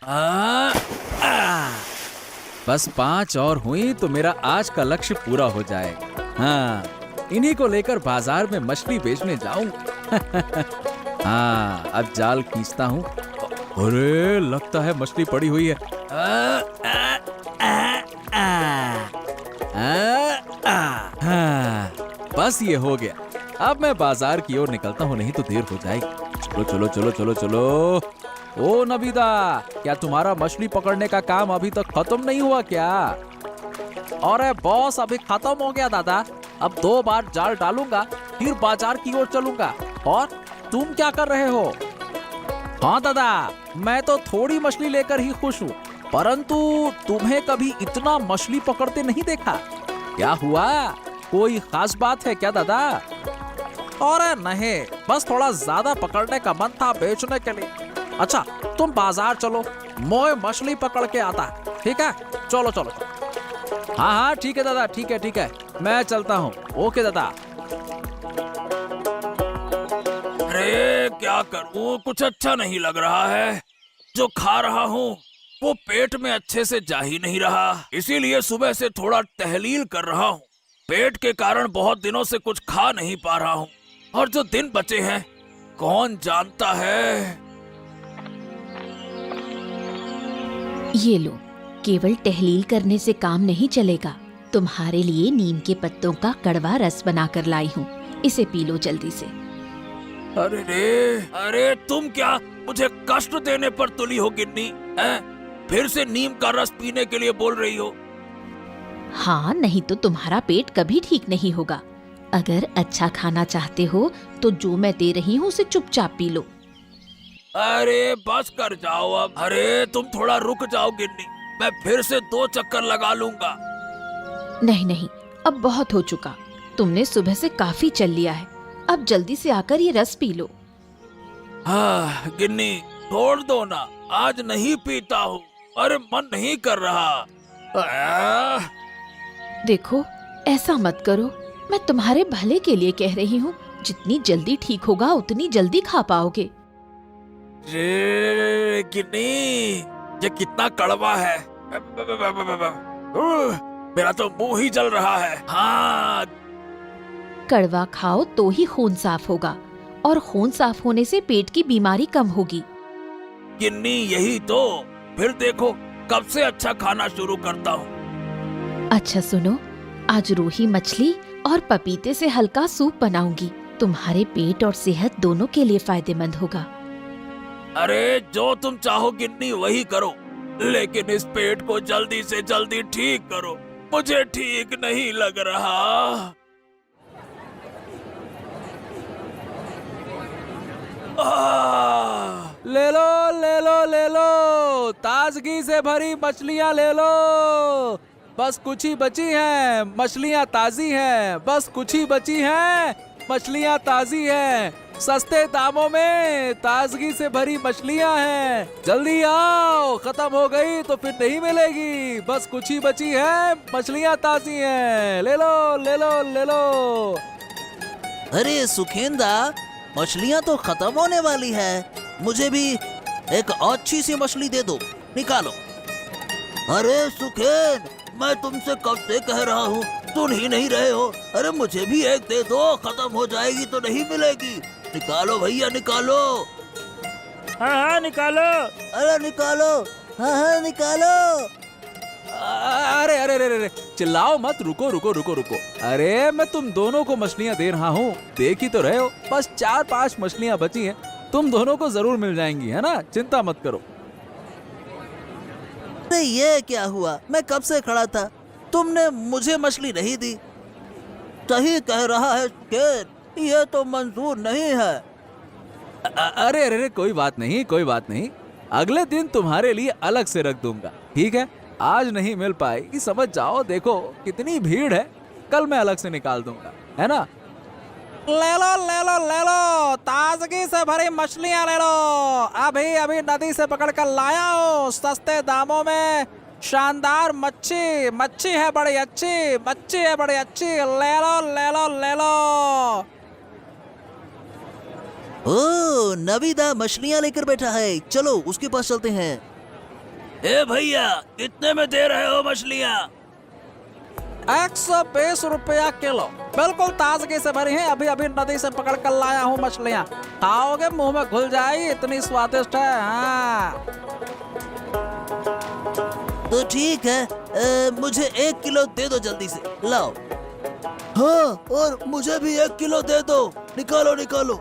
आ, आ, बस 5 और हुई तो मेरा आज का लक्ष्य पूरा हो जाएगा। हाँ, इन्हीं को लेकर बाजार में मछली बेचने जाऊं। हाँ, अब जाल खींचता हूँ। अरे लगता है मछली पड़ी हुई है। हाँ, बस ये हो गया। अब मैं बाजार की ओर निकलता हूँ, नहीं तो देर हो जाएगी। चलो चलो चलो चलो चलो। ओ नबीदा, क्या तुम्हारा मछली पकड़ने का काम अभी तक खत्म नहीं हुआ क्या? अरे बॉस, अभी खत्म हो गया दादा। अब 2 बार जाल डालूंगा, फिर बाजार की ओर चलूंगा। और तुम क्या कर रहे हो? हाँ दादा, मैं तो थोड़ी मछली लेकर ही खुश हूँ, परंतु तुम्हें कभी इतना मछली पकड़ते नहीं देखा। क्या हुआ? कोई खास बात है क्या दादा? अरे नहीं, बस थोड़ा ज्यादा पकड़ने का मन था बेचने के लिए। अच्छा, तुम बाजार चलो, मैं मछली पकड़ के आता। ठीक है, चलो चलो। हाँ हाँ ठीक है दादा, ठीक है, मैं चलता हूँ। ओके दादा। अरे क्या करूं, कुछ अच्छा नहीं लग रहा है। जो खा रहा हूँ वो पेट में अच्छे से जा ही नहीं रहा, इसीलिए सुबह से थोड़ा टहलील कर रहा हूँ। पेट के कारण बहुत दिनों से कुछ खा नहीं पा रहा हूँ, और जो दिन बचे हैं कौन जानता है। ये लो, केवल टहलील करने से काम नहीं चलेगा। तुम्हारे लिए नीम के पत्तों का कड़वा रस बनाकर लाई हूँ, इसे पी लो जल्दी से। अरे अरे तुम क्या मुझे कष्ट देने पर तुली हो गिन्नी? फिर से नीम का रस पीने के लिए बोल रही हो? हाँ, नहीं तो तुम्हारा पेट कभी ठीक नहीं होगा। अगर अच्छा खाना चाहते हो तो जो मैं दे रही हूँ उसे चुपचाप पी लो। अरे बस कर जाओ अब। अरे तुम थोड़ा रुक जाओ गिन्नी, मैं फिर से 2 चक्कर लगा लूंगा। नहीं नहीं, अब बहुत हो चुका। तुमने सुबह से काफी चल लिया है, अब जल्दी से आकर ये रस पी लो। हाँ गिन्नी, छोड़ दो ना, आज नहीं पीता हूँ। अरे मन नहीं कर रहा। आह, देखो, ऐसा मत करो, मैं तुम्हारे भले के लिए कह रही हूँ। जितनी जल्दी ठीक होगा उतनी जल्दी खा पाओगे। रे गिन्नी, ये कितना कड़वा है। मेरा तो मुंह ही जल रहा है। हाँ, कड़वा खाओ तो ही खून साफ होगा, और खून साफ होने से पेट की बीमारी कम होगी। गिन्नी यही तो, फिर देखो कब से अच्छा खाना शुरू करता हूँ। अच्छा सुनो, आज रोही मछली और पपीते से हल्का सूप बनाऊंगी। तुम्हारे पेट और सेहत दोनों के लिए फायदेमंद होगा। अरे जो तुम चाहो गिन्नी वही करो, लेकिन इस पेट को जल्दी से जल्दी ठीक करो, मुझे ठीक नहीं लग रहा। ले लो ले लो ले लो, ताजगी से भरी मछलियाँ ले लो। बस कुछ ही बची हैं, मछलियाँ ताजी हैं। बस कुछ ही बची हैं, मछलियाँ ताजी हैं। सस्ते दामों में ताजगी से भरी मछलियाँ हैं। जल्दी आओ, खत्म हो गई तो फिर नहीं मिलेगी। बस कुछ ही बची हैं, मछलियाँ ताजी हैं। ले लो ले लो ले लो। अरे सुखेंदा, मछलियाँ तो खत्म होने वाली है। मुझे भी एक अच्छी सी मछली दे दो, निकालो। अरे सुखेन, मैं तुमसे कब से कह रहा हूँ, सुन ही नहीं रहे हो। अरे मुझे भी एक दे दो, खत्म हो जाएगी तो नहीं मिलेगी। निकालो भैया निकालो। हाँ निकालो। अरे निकालो, हाँ निकालो। अरे अरे अरे अरे, चिल्लाओ मत, रुको रुको रुको रुको। अरे मैं तुम दोनों को मछलियाँ दे रहा हूँ, देख ही तो रहे हो। बस 4-5 मछलियाँ बची हैं, तुम दोनों को जरूर मिल जाएंगी, है ना? चिंता मत करो। अरे ये क्या हुआ? मैं कब से खड़ा था, तुमने मुझे मछली नहीं दी। सही कह रहा है सुखेन, ये तो मंजूर नहीं है। अरे अरे अरे, कोई बात नहीं, कोई बात नहीं। अगले दिन तुम्हारे लिए अलग से रख दूंगा, ठीक है? आज नहीं मिल पाएगी, समझ जाओ। देखो कितनी भीड़ है, कल मैं अलग से निकाल दूंगा, है ना? ले लो ले लो ले लो, ताजगी से भरी मछलियाँ ले लो। अभी अभी नदी से पकड़ कर लाया हूँ, सस्ते दामों में। शानदार मच्छी, मच्छी है बड़ी अच्छी, मच्छी है बड़ी अच्छी। ले लो ले लो ले लो। ओ, नबीदा मछलियाँ लेकर बैठा है, चलो उसके पास चलते हैं। ए भैया, कितने में दे रहे हो मछलियाँ? 120 रुपया किलो, बिल्कुल ताजगी से भरी है। अभी अभी नदी से पकड़ कर लाया हूँ मछलियाँ। खाओगे मुंह में घुल जाएगी, इतनी स्वादिष्ट है। हाँ तो ठीक है, मुझे 1 किलो दे दो जल्दी से, लाओ। हाँ, और मुझे भी 1 किलो दे दो, निकालो निकालो।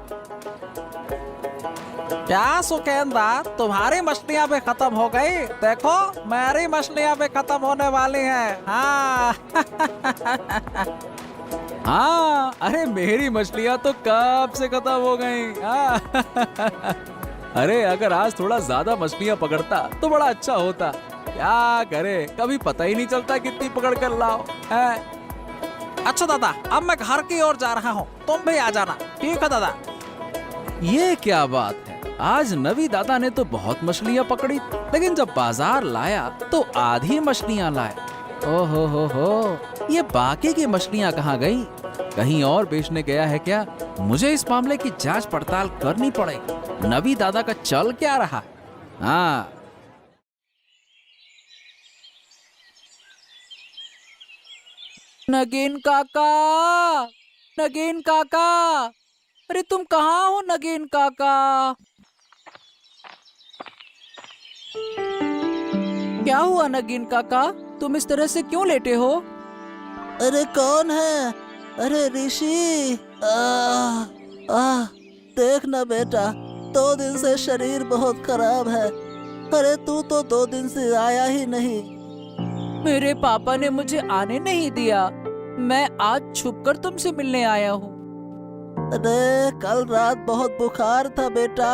क्या सुखेंदा, तुम्हारी मछलियाँ भी खत्म हो गई? देखो मेरी मछलियाँ भी खत्म होने वाली हैं। हाँ हाँ, अरे मेरी मछलियाँ तो कब से खत्म हो गई। हाँ। अरे अगर आज थोड़ा ज्यादा मछलियाँ पकड़ता तो बड़ा अच्छा होता। क्या करे, कभी पता ही नहीं चलता कितनी पकड़ कर लाओ है। अच्छा दादा, अब मैं घर की ओर जा रहा हूँ, तुम भी आ जाना। ठीक है दादा। ये क्या बात है, आज नवी दादा ने तो बहुत मछलियाँ पकड़ी, लेकिन जब बाजार लाया तो आधी मछलियाँ लाए। ओहो हो, ये बाकी की मछलियाँ कहाँ गई? कहीं और बेचने गया है क्या? मुझे इस मामले की जांच पड़ताल करनी पड़ेगी। नवी दादा का चल क्या रहा? हाँ, नगीन काका, नगीन काका, अरे तुम कहाँ हो नगीन काका? क्या हुआ नगीन काका, तुम इस तरह से क्यों लेटे हो? अरे कौन है? अरे ऋषि, देख ना बेटा, 2 दिन से शरीर बहुत खराब है। अरे तू तो 2 दिन से आया ही नहीं। मेरे पापा ने मुझे आने नहीं दिया, मैं आज छुपकर तुमसे मिलने आया हूँ। अरे कल रात बहुत बुखार था बेटा,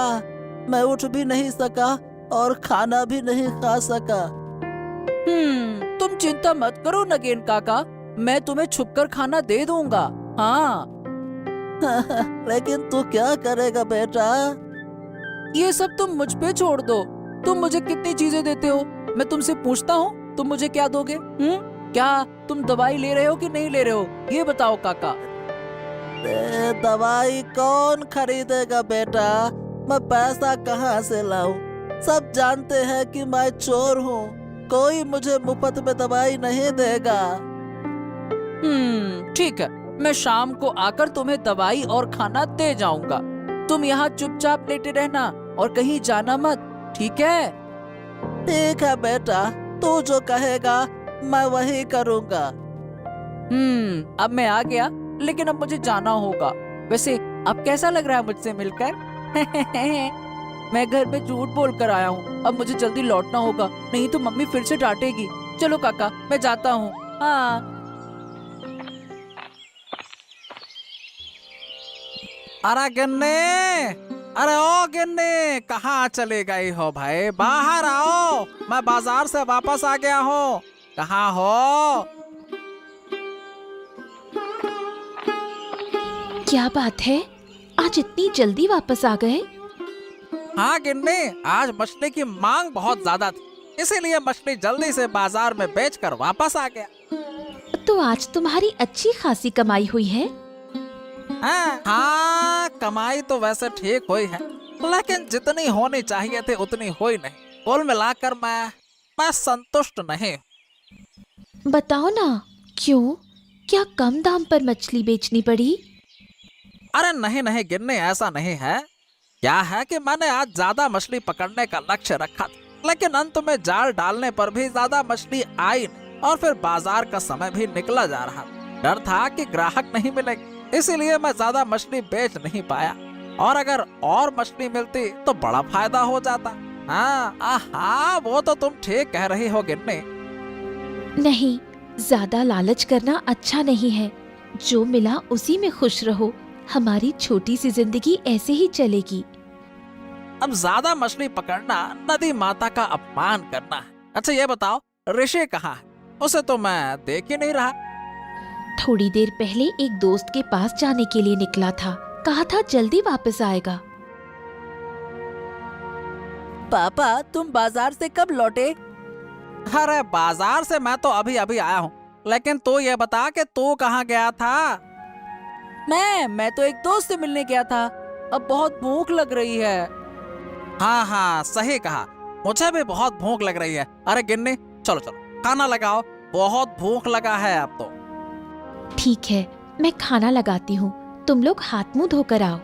मैं उठ भी नहीं सका और खाना भी नहीं खा सका। तुम चिंता मत करो नगेन काका, मैं तुम्हें छुपकर खाना दे दूंगा। हाँ। लेकिन तू क्या करेगा बेटा? ये सब तुम मुझ पे छोड़ दो। तुम मुझे कितनी चीजें देते हो, मैं तुमसे पूछता हूँ, तुम मुझे क्या दोगे? क्या तुम दवाई ले रहे हो कि नहीं ले रहे हो, ये बताओ काका। दवाई कौन खरीदेगा बेटा, मैं पैसा कहाँ से लाऊं? सब जानते हैं कि मैं चोर हूँ, कोई मुझे मुफ्त में दवाई नहीं देगा। ठीक है, मैं शाम को आकर तुम्हें दवाई और खाना दे जाऊंगा। तुम यहाँ चुपचाप लेटे रहना और कहीं जाना मत, ठीक है? ठीक है बेटा, तू जो कहेगा मैं वही करूँगा। अब मैं आ गया, लेकिन अब मुझे जाना होगा। वैसे अब कैसा लग रहा है मुझसे मिलकर? मैं घर में झूठ बोल कर आया हूँ, अब मुझे जल्दी लौटना होगा, नहीं तो मम्मी फिर से डांटेगी। चलो काका, मैं जाता हूँ। हाँ। अरे गिन्नी, अरे ओ गिन्नी, कहाँ चले गई हो भाई? बाहर आओ, मैं बाजार से वापस आ गया हूँ। कहाँ हो? क्या बात है, आज इतनी जल्दी वापस आ गए? हाँ गिन्नी, आज मछली की मांग बहुत ज्यादा थी, इसीलिए मछली जल्दी से बाजार में बेचकर वापस आ गया। तो आज तुम्हारी अच्छी खासी कमाई हुई है? हाँ, कमाई तो वैसे ठीक हुई है, लेकिन जितनी होनी चाहिए थी उतनी हुई नहीं। कुल मिलाकर मैं संतुष्ट नहीं। बताओ ना, क्यों? क्या कम दाम पर मछली बेचनी पड़ी? अरे नहीं नहीं गिन्नी, ऐसा नहीं है। क्या है कि मैंने आज ज्यादा मछली पकड़ने का लक्ष्य रखा था, लेकिन अंत में जाल डालने पर भी ज्यादा मछली आई नहीं, और फिर बाजार का समय भी निकला जा रहा। डर था कि ग्राहक नहीं मिलेंगे, इसीलिए मैं ज्यादा मछली बेच नहीं पाया, और अगर और मछली मिलती तो बड़ा फायदा हो जाता। हाँ, वो तो तुम ठीक कह रही हो गिन्नी। नहीं, ज्यादा लालच करना अच्छा नहीं है। जो मिला उसी में खुश रहो, हमारी छोटी सी जिंदगी ऐसे ही चलेगी। अब ज्यादा मछली पकड़ना नदी माता का अपमान करना है। अच्छा ये बताओ, ऋषि कहाँ है? उसे तो मैं देख ही नहीं रहा। थोड़ी देर पहले एक दोस्त के पास जाने के लिए निकला था, कहा था जल्दी वापस आएगा। पापा, तुम बाजार से कब लौटे? अरे बाजार से मैं तो अभी अभी आया हूँ, लेकिन तू ये बता कि तू कहाँ गया था? मैं तो एक दोस्त से मिलने गया था, अब बहुत भूख लग रही है। हाँ, सही कहा, मुझे भी बहुत भूख लग रही है। अरे गिन्नी, चलो चलो खाना लगाओ, बहुत भूख लगा है अब तो। ठीक है, मैं खाना लगाती हूँ, तुम लोग हाथ मुंह धोकर आओ।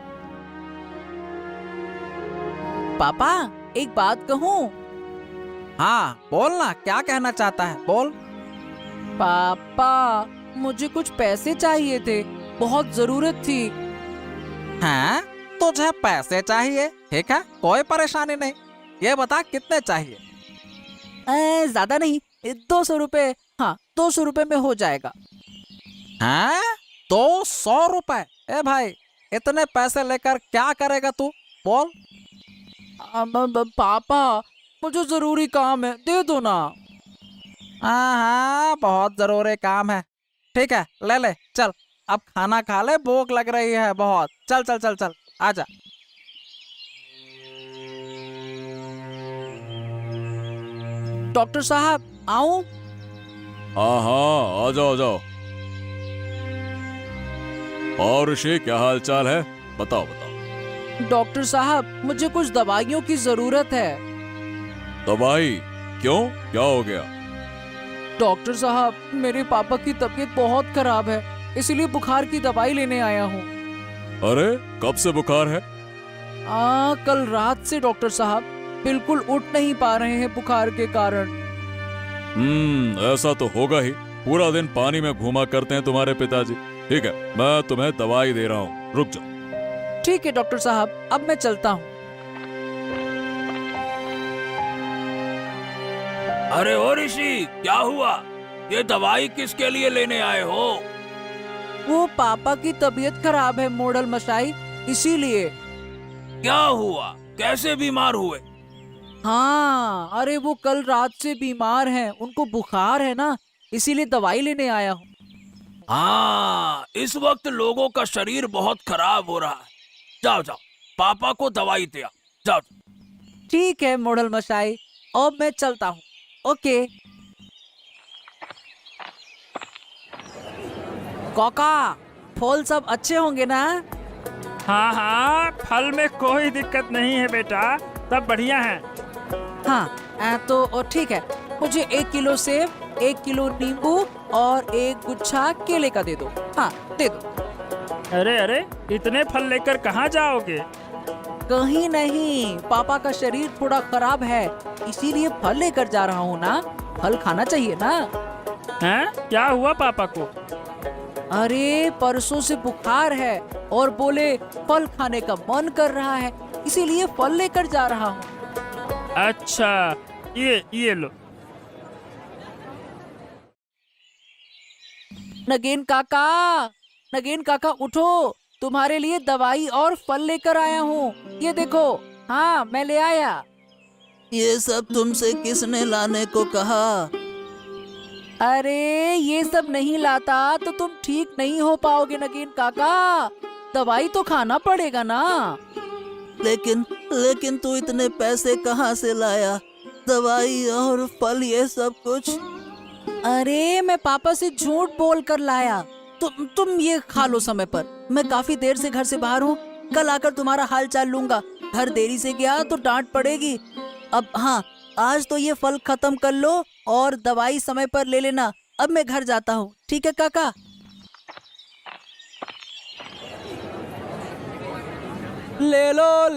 पापा, एक बात कहूँ? हाँ बोलना, क्या कहना चाहता है, बोल। पापा, मुझे कुछ पैसे चाहिए थे, बहुत जरूरत थी। हाँ, तुझे पैसे चाहिए? ठीक है, कोई परेशानी नहीं। ये बता कितने चाहिए? ज्यादा नहीं, 200 रुपए। हाँ, 200 रुपए में हो जाएगा। हाँ, 200 रुपए? ए भाई, इतने पैसे लेकर क्या करेगा तू, बोल। पापा, मुझे जरूरी काम है, दे दो ना। हाँ, बहुत जरूरी काम है। ठीक है, ले ले, चल अब खाना खा ले, भूख लग रही है बहुत। चल चल चल चल, आजा। डॉक्टर साहब, आऊं? हाँ हाँ, आ जाओ आ जाओ। और ऋषि, क्या हाल चाल है? बताओ बताओ। डॉक्टर साहब, मुझे कुछ दवाइयों की जरूरत है। दवाई? क्यों, क्या हो गया? डॉक्टर साहब, मेरे पापा की तबीयत बहुत खराब है, इसीलिए बुखार की दवाई लेने आया हूँ। अरे, कब से बुखार है? कल रात से डॉक्टर साहब, बिल्कुल उठ नहीं पा रहे हैं बुखार के कारण। ऐसा तो होगा ही, पूरा दिन पानी में घूमा करते हैं तुम्हारे पिताजी। ठीक है, मैं तुम्हें दवाई दे रहा हूँ, रुक जाओ। ठीक है डॉक्टर साहब, अब मैं चलता हूँ। अरे ओ ऋषि, क्या हुआ? ये दवाई किसके लिए लेने आए हो? वो पापा की तबीयत खराब है मोड़ल मशाई, इसीलिए। क्या हुआ, कैसे बीमार हुए? हाँ, अरे वो कल रात से बीमार हैं, उनको बुखार है ना, इसीलिए दवाई लेने आया हूँ। हाँ, इस वक्त लोगों का शरीर बहुत खराब हो रहा है। जाओ जाओ, पापा को दवाई दे आओ, जाओ। ठीक है मोड़ल मशाई, अब मैं चलता हूँ। ओके। काका, फल सब अच्छे होंगे ना? हाँ हाँ, फल में कोई दिक्कत नहीं है बेटा, सब बढ़िया है। हाँ, तो ठीक है, मुझे 1 किलो सेब, 1 किलो नींबू और 1 गुच्छा केले का दे दो। हाँ, दे दो। अरे अरे, इतने फल लेकर कहाँ जाओगे? कहीं नहीं, पापा का शरीर थोड़ा खराब है, इसीलिए फल लेकर जा रहा हूँ ना। फल खाना चाहिए ना। हैं? क्या हुआ पापा को? अरे परसों से बुखार है और बोले फल खाने का मन कर रहा है, इसीलिए फल लेकर जा रहा हूँ। अच्छा, ये लो। नगेन काका उठो, तुम्हारे लिए दवाई और फल लेकर आया हूँ, ये देखो। हाँ, मैं ले आया। ये सब तुमसे किसने लाने को कहा? अरे ये सब नहीं लाता तो तुम ठीक नहीं हो पाओगे नगेन काका, दवाई तो खाना पड़ेगा ना। लेकिन तू इतने पैसे कहाँ से लाया? दवाई और फल, ये सब कुछ? अरे मैं पापा से झूठ बोल कर लाया। तुम ये खा लो समय पर, मैं काफी देर से घर से बाहर हूँ, कल आकर तुम्हारा हाल चाल लूंगा। घर देरी से गया तो डांट पड़ेगी। अब हाँ, आज तो ये फल खत्म कर लो और दवाई समय पर ले लेना। अब मैं घर जाता हूँ, ठीक है काका? ले लो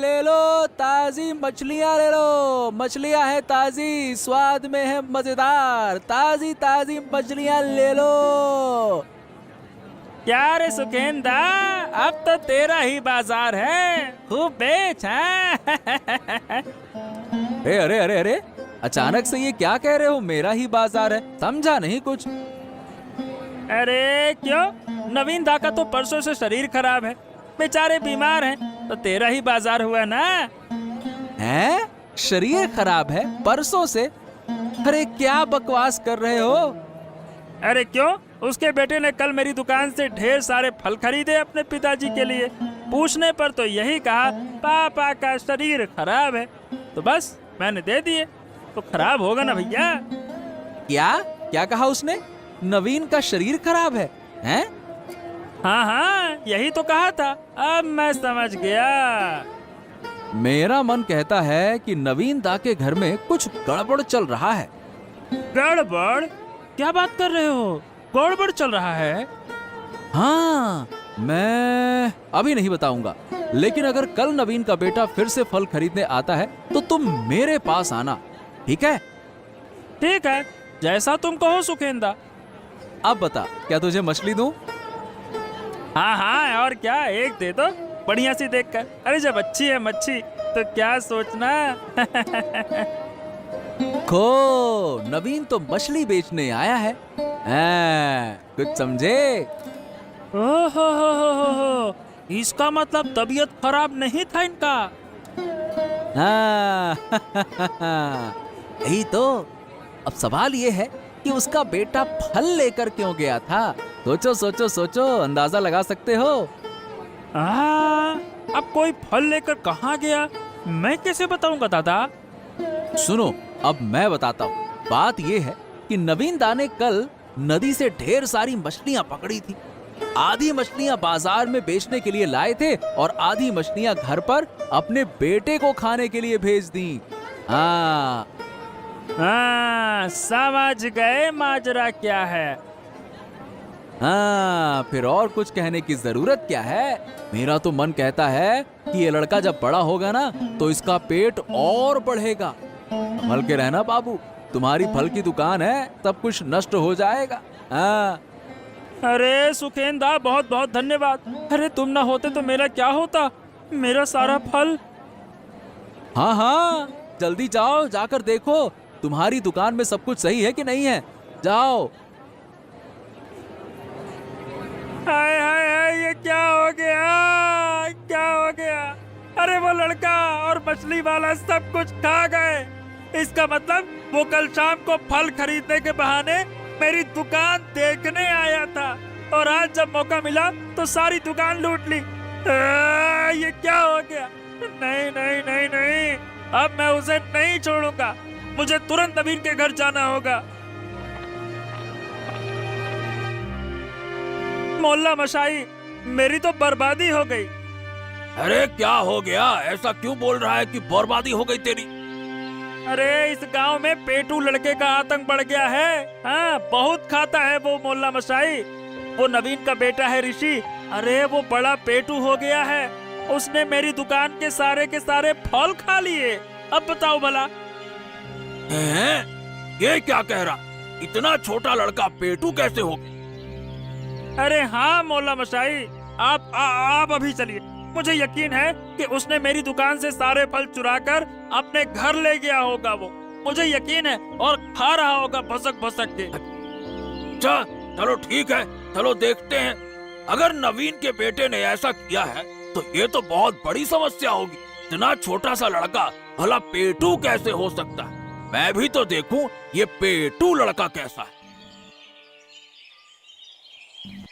ताजी मछलियाँ ले लो, मछलियाँ है ताजी, स्वाद में है मजेदार, ताजी ताजी मछलियाँ ले लो। क्या रे सुखेंदा, अब तो तेरा ही बाजार है, खूब बेच। अरे अरे अरे अरे, अचानक से ये क्या कह रहे हो, मेरा ही बाजार है? समझा नहीं कुछ। अरे क्यों, नवीन दा का तो परसों से शरीर खराब है, बेचारे बीमार हैं, तो तेरा ही बाजार हुआ ना। हैं? शरीर खराब है परसों से? अरे क्या बकवास कर रहे हो? अरे क्यों, उसके बेटे ने कल मेरी दुकान से ढेर सारे फल खरीदे अपने पिताजी के लिए। पूछने पर तो यही कहा पापा का शरीर खराब है, तो बस मैंने दे दिए। तो खराब होगा ना भैया। क्या कहा उसने? नवीन का शरीर खराब है? हैं? हाँ हाँ, यही तो कहा था, अब मैं समझ गया। मेरा मन कहता है कि नवीन दा के घर में कुछ गड़बड़ चल रहा है। गड़बड़? क्या बात कर रहे हो? गड़बड़ चल रहा है? हाँ, मैं अभी नहीं बताऊंगा, लेकिन अगर कल नवीन का बेटा फिर से फल खरीदने आता है तो तुम मेरे पास आना, ठीक है? ठीक है, जैसा तुम कहो सुखेंदा। अब बता, क्या तुझे मछली दूं? हाँ हाँ, और क्या, एक दे दो बढ़िया सी देखकर। अरे जब अच्छी है मच्छी तो क्या सोचना। खो, नवीन तो मछली बेचने आया है। कुछ समझे? ओहो, इसका मतलब तबीयत खराब नहीं था इनका। हाँ, यही तो। अब सवाल ये है कि उसका बेटा फल लेकर क्यों गया था? सोचो सोचो सोचो, अंदाजा लगा सकते हो? अब कोई फल लेकर कहाँ गया, मैं कैसे बताऊंगा दादा? सुनो, अब मैं बताता हूँ। बात ये है कि नवीन दा ने कल नदी से ढेर सारी मछलियाँ पकड़ी थी। आधी मछलियाँ बाजार में बेचने के लिए लाए थे और आधी मछलियाँ घर पर अपने बेटे को खाने के लिए भेज दी। हाँ, समझ गए माजरा क्या है। हाँ, फिर और कुछ कहने की जरूरत क्या है? मेरा तो मन कहता है कि ये लड़का जब बड़ा होगा ना तो इसका पेट और बढ़ेगा। संभल के रहना बाबू, तुम्हारी फल की दुकान है, सब कुछ नष्ट हो जाएगा। हाँ। अरे सुखेंदा, बहुत बहुत धन्यवाद। अरे तुम ना होते तो मेरा क्या होता, मेरा सारा फल। हाँ हाँ, जल्दी जाओ, जाकर देखो तुम्हारी दुकान में सब कुछ सही है कि नहीं है। जाओ। हाय हाय हाय, ये क्या हो गया, क्या हो गया? अरे वो लड़का और मछली वाला सब कुछ खा गए। इसका मतलब वो कल शाम को फल खरीदने के बहाने मेरी दुकान देखने आया था और आज जब मौका मिला तो सारी दुकान लूट ली। ये क्या हो गया? नहीं नहीं नहीं नहीं, अब मैं उसे नहीं छोड़ूंगा। मुझे तुरंत नवीन के घर जाना होगा। मोहल्ला मशाई, मेरी तो बर्बादी हो गई। अरे क्या हो गया? ऐसा क्यों बोल रहा है कि बर्बादी हो गई तेरी? अरे इस गांव में पेटू लड़के का आतंक बढ़ गया है। हाँ, बहुत खाता है वो मोहल्ला मशाई। वो नवीन का बेटा है ऋषि। अरे वो बड़ा पेटू हो गया है, उसने मेरी दुकान के सारे फल खा लिए। अब बताओ भला। हैं? ये क्या कह रहा? इतना छोटा लड़का पेटू कैसे हो गया? अरे हाँ मोहल्ला मशाई, आप अभी चलिए। मुझे यकीन है कि उसने मेरी दुकान से सारे फल चुराकर अपने घर ले गया होगा। वो मुझे यकीन है, और खा रहा होगा भसक भसक के। अच्छा चलो ठीक है, चलो देखते हैं। अगर नवीन के बेटे ने ऐसा किया है तो ये तो बहुत बड़ी समस्या होगी। इतना छोटा सा लड़का भला पेटू कैसे हो सकता है? मैं भी तो देखूं ये पेटू लड़का कैसा है।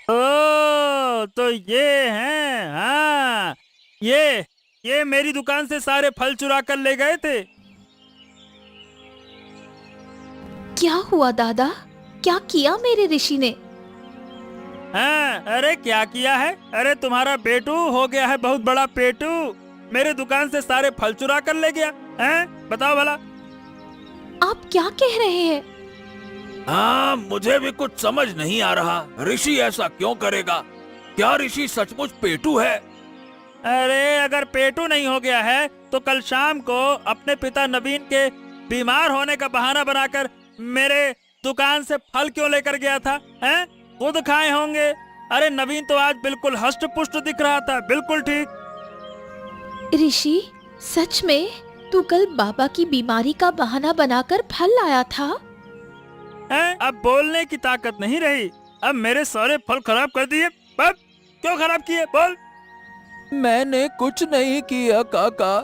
ओ, तो ये हैं। हाँ, ये मेरी दुकान से सारे फल चुरा कर ले गए थे। क्या हुआ दादा? क्या किया मेरे ऋषि ने? हाँ, अरे क्या किया है? अरे तुम्हारा बेटू हो गया है बहुत बड़ा पेटू, मेरे दुकान से सारे फल चुरा कर ले गया। हैं? बताओ भला। आप क्या कह रहे हैं? हाँ, मुझे भी कुछ समझ नहीं आ रहा। ऋषि ऐसा क्यों करेगा? क्या ऋषि सचमुच पेटू है? अरे अगर पेटू नहीं हो गया है तो कल शाम को अपने पिता नवीन के बीमार होने का बहाना बनाकर मेरे दुकान से फल क्यों लेकर गया था? हैं? खुद खाए होंगे। अरे नवीन तो आज बिल्कुल हष्ट पुष्ट दिख रहा था, बिल्कुल ठीक। ऋषि, सच में तू कल बाबा की बीमारी का बहाना बनाकर फल लाया था? हैं? अब बोलने की ताकत नहीं रही। अब मेरे सारे फल खराब कर दिए। अब क्यों खराब किए? बोल। मैंने कुछ नहीं किया काका।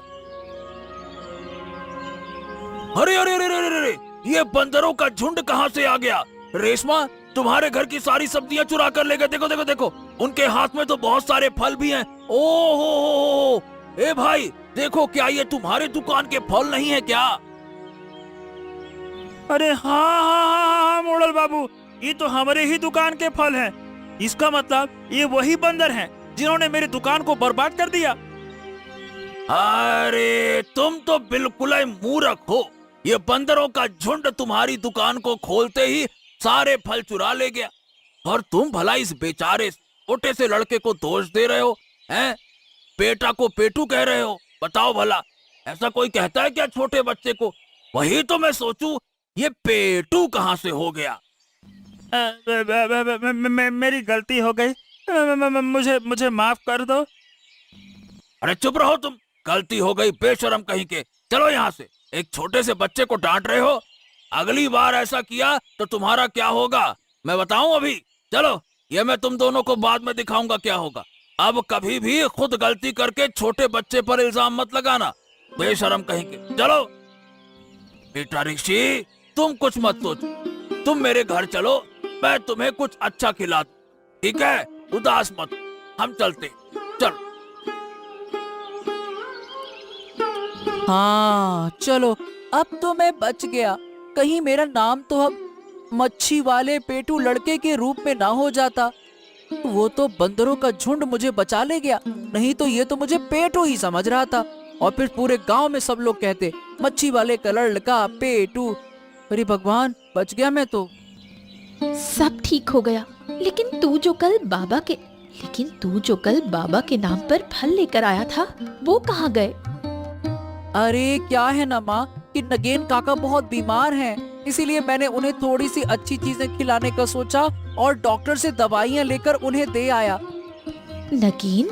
अरे अरे अरे अरे अरे, ये बंदरों का झुंड कहाँ से आ गया? रेशमा, तुम्हारे घर की सारी सब्जियां चुरा कर ले गए। देखो देखो देखो, उनके हाथ में तो बहुत सारे फल भी हैं। ओहो, ए भाई देखो, क्या ये तुम्हारे दुकान के फल नहीं है क्या? अरे हाँ हाँ हाँ हाँ मोड़ल बाबू, ये तो हमारे ही दुकान के फल हैं। इसका मतलब ये वही बंदर हैं जिन्होंने मेरी दुकान को बर्बाद कर दिया। अरे तुम तो बिल्कुल ही मूर्ख हो। ये बंदरों का झुंड तुम्हारी दुकान को खोलते ही सारे फल चुरा ले गया, और तुम भला इस बेचारे छोटे से लड़के को दोष दे रहे हो हैं? बेटा को पेटू कह रहे हो। बताओ भला, ऐसा कोई कहता है क्या छोटे बच्चे को? वही तो मैं सोचूं, ये पेटू कहाँ से हो गया। मेरी गलती हो गई, मुझे माफ कर दो। अरे चुप रहो तुम, गलती हो गई बेशरम कहीं के। चलो यहाँ से, एक छोटे से बच्चे को डांट रहे हो। अगली बार ऐसा किया तो तुम्हारा क्या होगा मैं बताऊं अभी। चलो, ये मैं तुम दोनों को बाद में दिखाऊंगा क्या होगा। अब कभी भी खुद गलती करके छोटे बच्चे पर इल्जाम मत लगाना, बेशरम कहीं के। चलो बेटा ऋषि, तुम कुछ मत सोचो, तुम मेरे घर चलो, मैं तुम्हें कुछ अच्छा खिला दूं, ठीक है? उदास मत, हम चलते। चलो। हाँ चलो, अब तो मैं बच गया। कहीं मेरा नाम तो अब मच्छी वाले पेटू लड़के के रूप में ना हो जाता। वो तो बंदरों का झुंड मुझे बचा ले गया, नहीं तो ये तो मुझे पेटू ही समझ रहा था। और फिर पूरे गांव में सब लोग कहते मच्छी वाले का लड़का पेटू। अरे भगवान, बच गया मैं तो। सब ठीक हो गया, लेकिन तू जो कल बाबा के नाम पर फल लेकर आया था, वो कहाँ गए? अरे क्या है ना माँ कि नगेन काका बहुत बीमार हैं, इसीलिए मैंने उन्हें थोड़ी सी अच्छी चीजें खिलाने का सोचा और डॉक्टर से दवाइयाँ लेकर उन्हें दे आया। नगीन?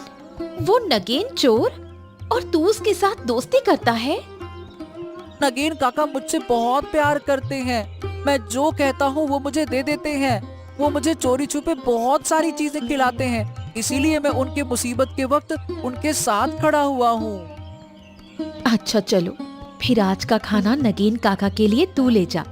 वो नगेन चोर? और तू उसके साथ दोस्ती करता है? नगेन काका मुझसे बहुत प्यार करते हैं। मैं जो कहता हूँ वो मुझे दे देते हैं। वो मुझे चोरी छुपे बहुत सारी चीजें खिलाते हैं, इसीलिए मैं उनके मुसीबत के वक्त उनके साथ खड़ा हुआ हूँ। अच्छा चलो, फिर आज का खाना नगीन काका के लिए तू ले जा।